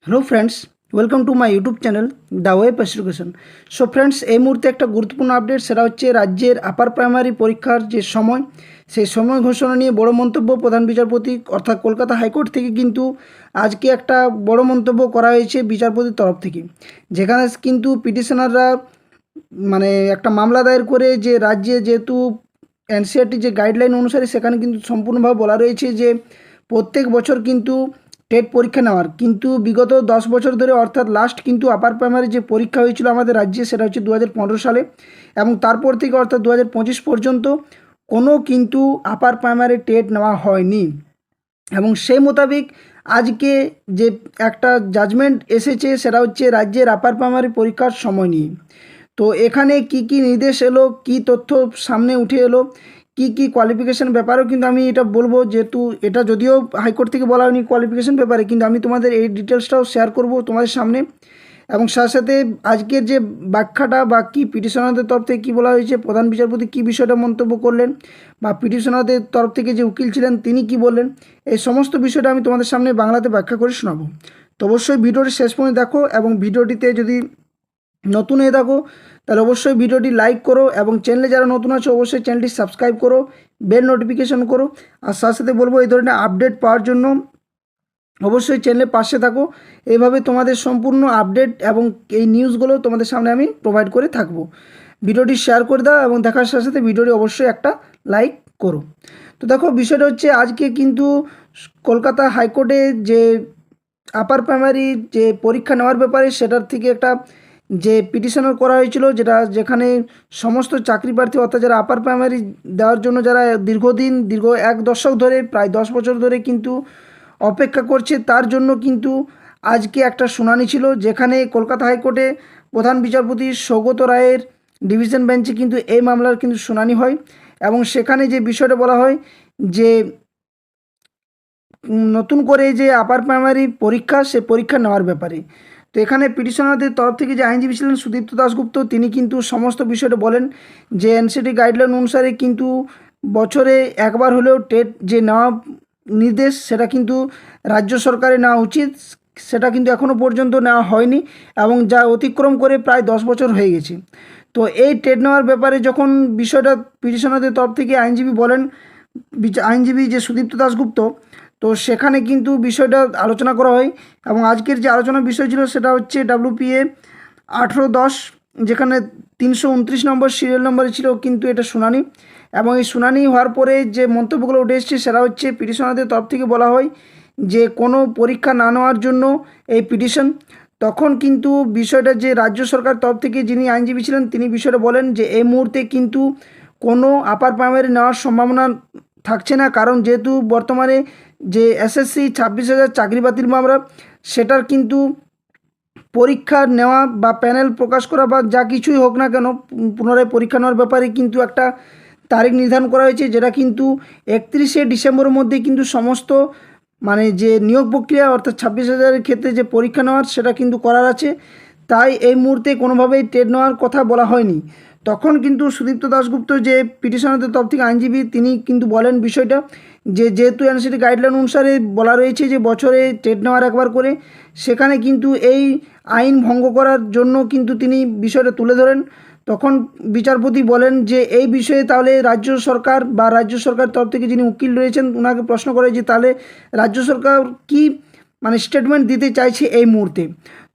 Hello friends, welcome to my YouTube channel the web education. So friends, এই মুহূর্তে একটা গুরুত্বপূর্ণ আপডেট, সেটা হচ্ছে রাজ্যের আপার প্রাইমারি পরীক্ষার যে সময়, সেই সময় ঘোষণা নিয়ে বড় মন্তব্য প্রধান বিচারপতি অর্থাৎ কলকাতা হাইকোর্ট থেকে কিন্তু আজকে একটা বড় মন্তব্য করা হয়েছে বিচারপতির তরফ থেকে, যেখানে কিন্তু পিটিশনাররা একটা মামলা দায়ের করে যে রাজ্যে যেহেতু এনসিআরটি যে গাইডলাইন অনুসারে সেখানে কিন্তু সম্পূর্ণভাবে বলা রয়েছে যে প্রত্যেক বছর কিন্তু টেট পরীক্ষা নেওয়ার, কিন্তু বিগত 10 বছর ধরে অর্থাৎ লাস্ট কিন্তু আপার প্রাইমারি যে পরীক্ষা হয়েছিল আমাদের রাজ্যে সেটা হচ্ছে 2015 সালে, এবং তারপর থেকে অর্থাৎ 2025 পর্যন্ত কোনো কিন্তু আপার প্রাইমারি টেট নেওয়া হয়নি। এবং সেই মোতাবেক আজকে যে একটা জাজমেন্ট এসেছে সেটা হচ্ছে রাজ্যের আপার প্রাইমারি পরীক্ষার সময় নিয়ে। তো এখানে কি কি নির্দেশ এলো, কি তথ্য সামনে উঠে এলো, কি কি কোয়ালিফিকেশান ব্যাপারেও কিন্তু আমি এটা বলবো, যেহেতু এটা যদিও হাইকোর্ট থেকে বলা হয়নি কোয়ালিফিকেশান ব্যাপারে, কিন্তু আমি তোমাদের এই ডিটেলসটাও শেয়ার করব তোমাদের সামনে। এবং সাথে সাথে আজকের যে ব্যাখ্যাটা বা কি পিটিশনারদের তরফ থেকে কী বলা হয়েছে, প্রধান বিচারপতি কী বিষয়টা মন্তব্য করলেন, বা পিটিশনারদের তরফ থেকে যে উকিল ছিলেন তিনি কি বললেন, এই সমস্ত বিষয়টা আমি তোমাদের সামনে বাংলাতে ব্যাখ্যা করে শোনাবো। তো অবশ্যই ভিডিওটি শেষ পর্যন্ত দেখো, এবং ভিডিওটিতে যদি নতুন হয়ে থাকো তাহলে অবশ্যই ভিডিওটি লাইক করো, এবং চ্যানেলে যারা নতুন আছে অবশ্যই চ্যানেলটি সাবস্ক্রাইব করো, বেল নোটিফিকেশন করো। আর সাথে সাথে বলবো এই ধরনের আপডেট পাওয়ার জন্য অবশ্যই চ্যানেলের পাশে থাকো। এইভাবে তোমাদের সম্পূর্ণ আপডেট এবং এই নিউজগুলো তোমাদের সামনে আমি প্রোভাইড করে থাকবো। ভিডিওটি শেয়ার করে দাও এবং দেখার সাথে সাথে ভিডিওটি অবশ্যই একটা লাইক করো। তো দেখো, বিষয়টা হচ্ছে আজকে কিন্তু কলকাতা হাইকোর্টে যে আপার প্রাইমারি যে পরীক্ষা নেওয়ার ব্যাপারে সেটার থেকে একটা যে পিটিশনার করা হয়েছিল, যেখানে সমস্ত চাকরি প্রার্থী অর্থাৎ যারা আপার প্রাইমারি দেওয়ার জন্য যারা দীর্ঘ 1 দশক ধরে প্রায় 10 বছর ধরে কিন্তু অপেক্ষা করছে, তার জন্য কিন্তু আজকে একটা শুনানি ছিল, যেখানে কলকাতা হাইকোর্টে প্রধান বিচারপতি সৌগত রায়ের ডিভিশন বেঞ্চে কিন্তু এই মামলার কিন্তু শুনানি হয়। এবং সেখানে যে বিষয়টা বলা হয় যে নতুন করে যে আপার প্রাইমারি পরীক্ষা, সে পরীক্ষা নেওয়ার ব্যাপারে। তো এখানে পিটিশনারদের তরফ থেকে যে আইনজীবী ছিলেন সুদীপ্ত দাশগুপ্ত, তিনি কিন্তু সমস্ত বিষয়টা বলেন যে এনসিটি গাইডলাইন অনুসারে কিন্তু বছরে একবার হলেও টেট যে নেওয়া নির্দেশ, সেটা কিন্তু রাজ্য সরকারের নেওয়া উচিত, সেটা কিন্তু এখনও পর্যন্ত নেওয়া হয়নি, এবং যা অতিক্রম করে প্রায় 10 বছর হয়ে গেছে। তো এই টেট নেওয়ার ব্যাপারে যখন বিষয়টা পিটিশনারদের তরফ থেকে আইনজীবী বলেন, আইনজীবী যে সুদীপ্ত দাশগুপ্ত, তো সেখানে কিন্তু বিষয়টা আলোচনা করা হয়। এবং আজকের যে আলোচনার বিষয় ছিল সেটা হচ্ছে WPA 1810, যেখানে 329 নম্বর সিরিয়াল নম্বরে ছিল কিন্তু এটা শুনানি। এবং এই শুনানি হওয়ার পরে যে মন্তব্যগুলো উঠে এসেছে সেটা হচ্ছে পিটিশনারদের তরফ থেকে বলা হয় যে কোনো পরীক্ষা না নেওয়ার জন্য এই পিটিশন। তখন কিন্তু বিষয়টা যে রাজ্য সরকার তরফ থেকে যিনি আইনজীবী ছিলেন তিনি বিষয়টা বলেন যে এই মুহূর্তে কিন্তু কোনো আপার প্রাইমারি নেওয়ার সম্ভাবনা থাকছে না, কারণ যেহেতু বর্তমানে যে SSC 26,000 চাকরি বাতিল মামলা, সেটার কিন্তু পরীক্ষা নেওয়া বা প্যানেল প্রকাশ করা বা যা কিছুই হোক না কেন, পুনরায় পরীক্ষা নেওয়ার ব্যাপারে কিন্তু একটা তারিখ নির্ধারণ করা হয়েছে, যেটা কিন্তু 31শে ডিসেম্বরের মধ্যে কিন্তু সমস্ত যে নিয়োগ প্রক্রিয়া অর্থাৎ 26,000-এর ক্ষেত্রে যে পরীক্ষা নেওয়ার সেটা কিন্তু করার আছে। তাই এই মুহূর্তে কোনোভাবেই টেট নেওয়ার কথা বলা হয়নি। তখন কিন্তু সুদীপ্ত দাশগুপ্ত যে পিটিশনারদের তরফ থেকে আইনজীবী, তিনি কিন্তু বলেন বিষয়টা যে যেহেতু এনসিটি গাইডলাইন অনুসারে বলা রয়েছে যে বছরে টেট নেওয়ার একবার করে, সেখানে কিন্তু এই আইন ভঙ্গ করার জন্য কিন্তু তিনি বিষয়টা তুলে ধরেন। তখন বিচারপতি বলেন যে এই বিষয়ে তাহলে রাজ্য সরকার বা রাজ্য সরকার তরফ থেকে যিনি উকিল রয়েছেন ওনাকে প্রশ্ন করে যে তাহলে রাজ্য সরকার কি স্টেটমেন্ট দিতে চাইছে এই মুহূর্তে।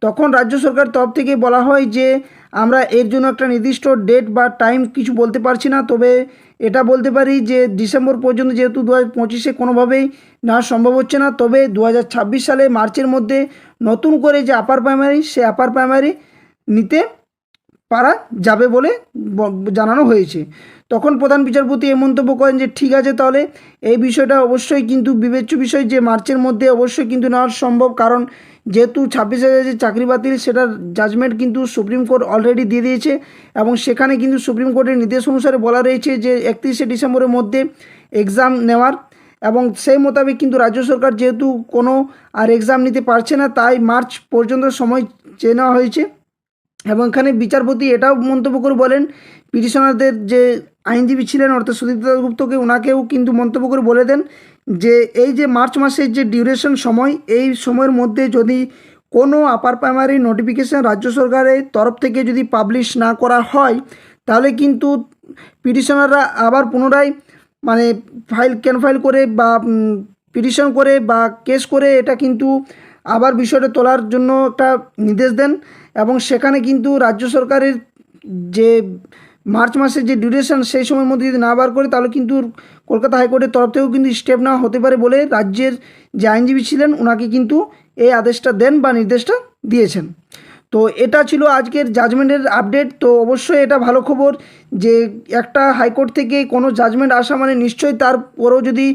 তখন রাজ্য সরকার তরফ থেকে বলা হয় যে আমরা এর জন্য একটা নির্দিষ্ট ডেট বা টাইম কিছু বলতে পারছি না, তবে এটা বলতে পারি যে ডিসেম্বর পর্যন্ত যেহেতু 2025-এ কোনোভাবেই নেওয়া সম্ভব হচ্ছে না, তবে 2026 সালে মার্চের মধ্যে নতুন করে যে আপার প্রাইমারি, সে আপার প্রাইমারি নিতে পারা যাবে বলে জানানো হয়েছে। তখন প্রধান বিচারপতি এই মন্তব্য করেন যে ঠিক আছে, তাহলে এই বিষয়টা অবশ্যই কিন্তু বিবেচ্য বিষয় যে মার্চের মধ্যে অবশ্যই কিন্তু নেওয়া সম্ভব, কারণ যেহেতু 26,000 যে চাকরি বাতিল সেটার জাজমেন্ট কিন্তু সুপ্রিম কোর্ট অলরেডি দিয়ে দিয়েছে, এবং সেখানে কিন্তু সুপ্রিম কোর্টের নির্দেশ অনুসারে বলা রয়েছে যে 31শে ডিসেম্বরের মধ্যে এক্সাম নেওয়ার। এবং সেই মোতাবেক কিন্তু রাজ্য সরকার যেহেতু কোনো আর এক্সাম নিতে পারছে না, তাই মার্চ পর্যন্ত সময় চেয়ে নেওয়া হয়েছে। এবং এখানে বিচারপতি এটাও মন্তব্য করে বলেন, পিটিশনারদের যে আইনজীবী ছিলেন অর্থাৎ সুদীপ্ত দাশগুপ্তকে, ওনাকেও কিন্তু মন্তব্য করে বলে দেন যে এই যে মার্চ মাসের যে ডিউরেশন সময়, এই সময়ের মধ্যে যদি কোনো আপার প্রাইমারি নোটিফিকেশান রাজ্য সরকারের তরফ থেকে যদি পাবলিশ না করা হয় তাহলে কিন্তু পিটিশনাররা আবার পুনরায় মানে ফাইল করে বা পিটিশন করে বা কেস করে এটা কিন্তু আবার বিষয়টা তোলার জন্য একটা নির্দেশ দেন এবং সেখানে কিন্তু রাজ্য সরকারের যে মার্চ মাসের যে ডিউরেশন সেই সময়ের মধ্যে যদি না বার করে তাহলে কিন্তু কলকাতা হাইকোর্টের তরফ থেকেও কিন্তু স্টেপ নেওয়া হতে পারে বলে রাজ্যের যে আইনজীবী ছিলেন ওনাকে কিন্তু এই আদেশটা দেন বা নির্দেশটা দিয়েছেন। তো এটা ছিল আজকের জাজমেন্টের আপডেট। তো অবশ্যই এটা ভালো খবর যে একটা হাইকোর্ট থেকে কোনো জাজমেন্ট আসা মানে নিশ্চয়ই তারপরেও যদি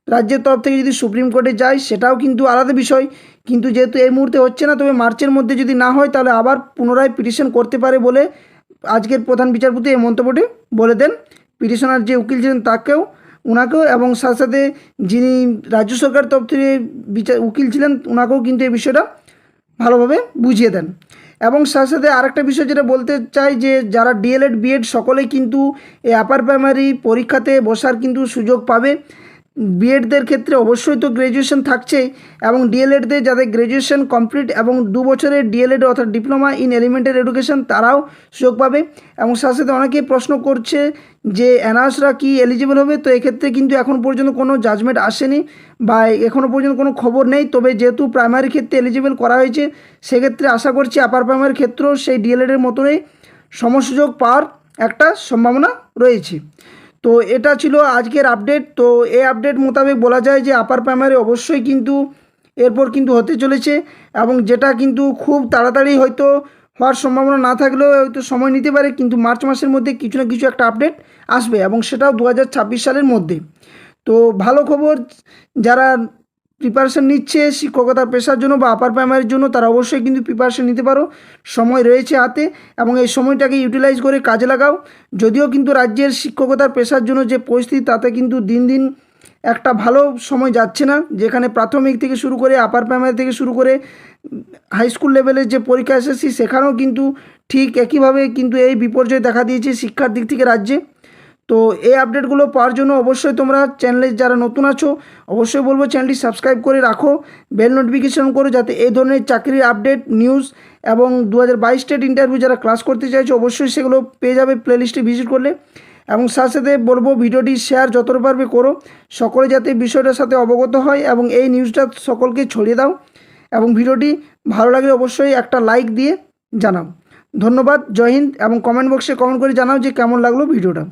রাজ্যের তরফ থেকে যদি সুপ্রিম কোর্টে যায় সেটাও কিন্তু আলাদা বিষয়, কিন্তু যেহেতু এই মুহূর্তে হচ্ছে না, তবে মার্চের মধ্যে যদি না হয় তাহলে আবার পুনরায় পিটিশন করতে পারে বলে আজকের প্রধান বিচারপতি এই মন্তব্যটি বলে দেন। পিটিশনার যে উকিল ছিলেন ওনাকেও এবং সাথে সাথে যিনি রাজ্য সরকার তরফ থেকে উকিল ছিলেন ওনাকেও কিন্তু এই বিষয়টা ভালোভাবে বুঝিয়ে দেন। এবং সাথে সাথে আরেকটা বিষয় যেটা বলতে চাই যে যারা ডিএলএড বিএড সকলেই কিন্তু এই আপার প্রাইমারি পরীক্ষাতে বসার কিন্তু সুযোগ পাবে। বিএডদের ক্ষেত্রে অবশ্যই তো গ্র্যাজুয়েশন থাকছেই এবং ডিএলএডদের যাদের গ্র্যাজুয়েশন কমপ্লিট এবং 2 বছরের ডিএলএড অর্থাৎ ডিপ্লোমা ইন এলিমেন্টারি এডুকেশন তারাও সুযোগ পাবে। এবং সাথে সাথে অনেকেই প্রশ্ন করছে যে অ্যানার্সরা কি এলিজিবল হবে। তো এক্ষেত্রে কিন্তু এখন পর্যন্ত কোনো জাজমেন্ট আসেনি বা এখনও পর্যন্ত কোনো খবর নেই, তবে যেহেতু প্রাইমারি ক্ষেত্রে এলিজিবল করা হয়েছে সেক্ষেত্রে আশা করছি আপার প্রাইমারির ক্ষেত্রেও সেই ডিএলএডের মতনই সমসুযোগ পাওয়ার একটা সম্ভাবনা রয়েছে। তো এটা ছিল আজকের আপডেট। তো এই আপডেট মোতাবেক বলা যায় যে আপার প্রাইমারি অবশ্যই কিন্তু এরপর কিন্তু হতে চলেছে এবং যেটা কিন্তু খুব তাড়াতাড়ি হয়তো হওয়ার সম্ভাবনা না থাকলেও হয়তো সময় নিতে পারে, কিন্তু মার্চ মাসের মধ্যে কিছু না কিছু একটা আপডেট আসবে এবং সেটাও 2026 সালের মধ্যে। তো ভালো খবর, যারা প্রিপারেশান নিচ্ছে শিক্ষকতার পেশার জন্য বা আপার প্রাইমারির জন্য তারা অবশ্যই কিন্তু প্রিপারেশান নিতে পারো, সময় রয়েছে হাতে এবং এই সময়টাকে ইউটিলাইজ করে কাজে লাগাও। যদিও কিন্তু রাজ্যের শিক্ষকতার পেশার জন্য যে পরিস্থিতি তাতে কিন্তু দিন দিন একটা ভালো সময় যাচ্ছে না, যেখানে প্রাথমিক থেকে শুরু করে আপার প্রাইমারি থেকে শুরু করে হাই স্কুল লেভেলের যে পরীক্ষা এসেছি সেখানেও কিন্তু ঠিক একইভাবে কিন্তু এই বিপর্যয় দেখা দিয়েছে শিক্ষার দিক থেকে রাজ্যে। তো এই আপডেটগুলো পাওয়ার জন্য অবশ্যই তোমরা চ্যানেলে যারা নতুন আছো অবশ্যই বলবো চ্যানেলটি সাবস্ক্রাইব করে রাখো, বেল নোটিফিকেশন করো যাতে এই ধরনের চাকরির আপডেট নিউজ এবং 2022 স্টেট ইন্টারভিউ যারা ক্লাস করতে চাইছো অবশ্যই সেগুলো পেয়ে যাবে প্লেলিস্টে ভিজিট করলে। এবং সাথে সাথে বলবো ভিডিওটি শেয়ার যতটা পারবে করো, সকলে যাতে বিষয়টার সাথে অবগত হয় এবং এই নিউজটা সকলকে ছড়িয়ে দাও এবং ভিডিওটি ভালো লাগলে অবশ্যই একটা লাইক দিয়ে জানাও। ধন্যবাদ, জয় হিন্দ এবং কমেন্ট বক্সে কমেন্ট করে জানাও যে কেমন লাগলো ভিডিওটা।